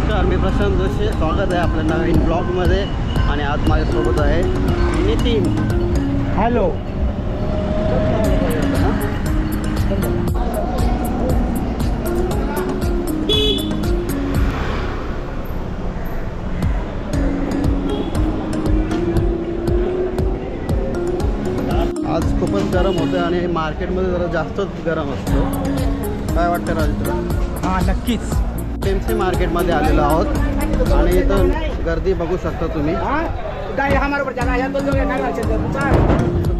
नमस्कार, मी प्रशांत जोशी. स्वागत आहे आपल्या नवीन ब्लॉगमध्ये. आणि आज माझ्यासोबत आहे नितीन. हॅलो. आज खूपच गरम होतं आणि मार्केटमध्ये जरा जास्तच गरम असतो. काय वाटतं राजू तुला? हां, नक्कीच. टेम्सी मार्केटमध्ये आलेलो आहोत आणि इथं गर्दी बघू शकता तुम्ही.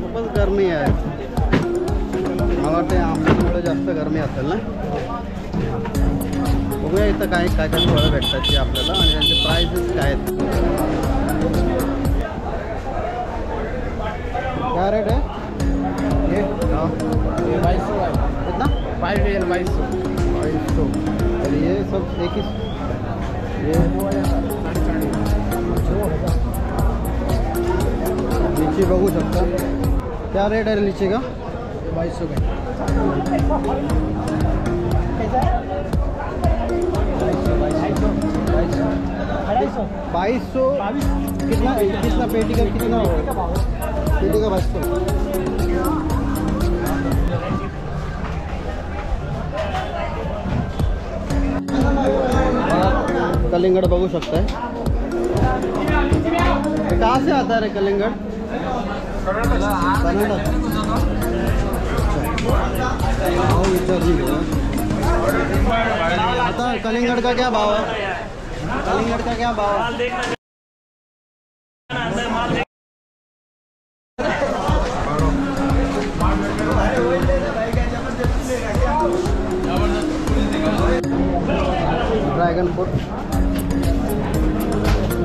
खूपच गरमी आहे. मला वाटतं आमच्याकडे जास्त गरमी असेल ना. बघूया इथं काय काय काय फळं भेटतात ते आपल्याला आणि त्यांचे प्राइसेस काय आहेत. क्या रेट है ये? ये 2200 है. कितना? 2200. और ये सब एक ही ये लीची बघू शकता. क्या रेट है लीची का? 2200 का. 2200. कितना कितना पेटी का कितना होगा? पेटी का 2200. कलिंगड़ बघू शकता है. कहाँ से आता है कलिंगड़? कनाडा. आता कलिंगड़ का क्या भाव है? कलिंगड़ का क्या भाव है? ड्रैगन फ्रूट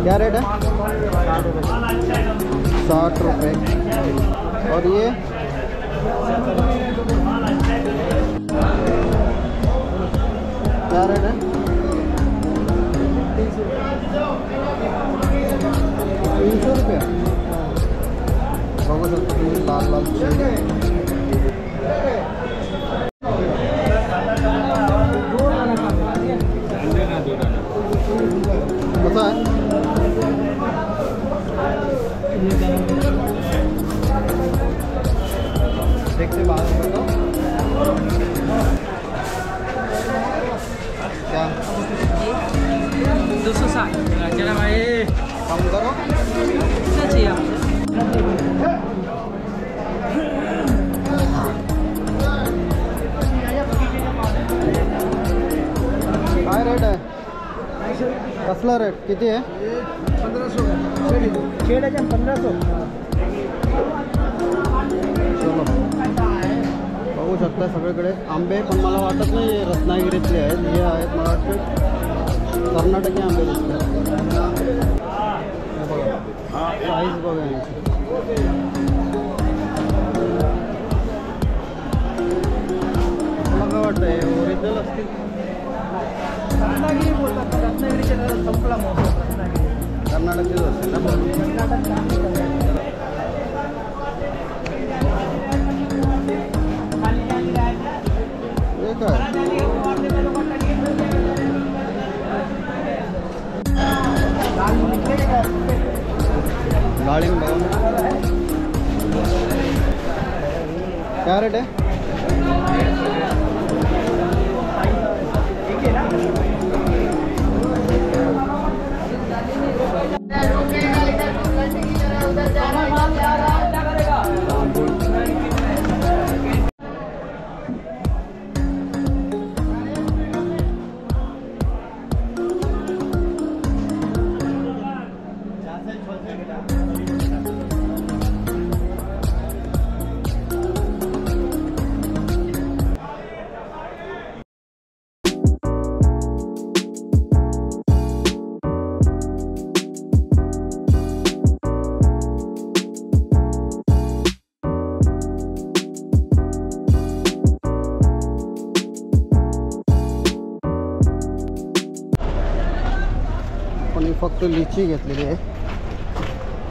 क्या रेट है? 60 रुपये. और ये क्या रेट है? 300 रुपये. बघू शकता तुम्ही लाल लाल कसं आहे? देखते बाहर बताओ क्या? 260. चला भाई, कम करो. कितना चाहिए आपको? काय रेट आहे? कसला रेट किती आहे? 1500 का. शेड आहे 1500. चलो बघू शकता सगळीकडे आंबे. पण मला वाटत नाही हे रत्नागिरीतले आहेत. हे आहेत मला वाटतं कर्नाटकी आंबे दिसतात. बघा साईज बघा यांची. मला काय वाटतं हे ओरिजिनल असतील? रत्नागिरी बोलतात. रत्नागिरीच्या संपला मोठा रत्नागिरी. कर्नाटकीच असेल ना. हे काय डाळिंब क्या रेट है? फक्त लिची घेतलेली आहे.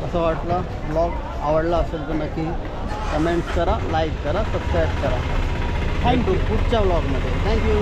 असं वाटलं ब्लॉग आवडला असेल तर नक्की कमेंट्स करा, लाईक करा, सबस्क्राईब करा. थँक्यू. पुढच्या ब्लॉगमध्ये थँक्यू.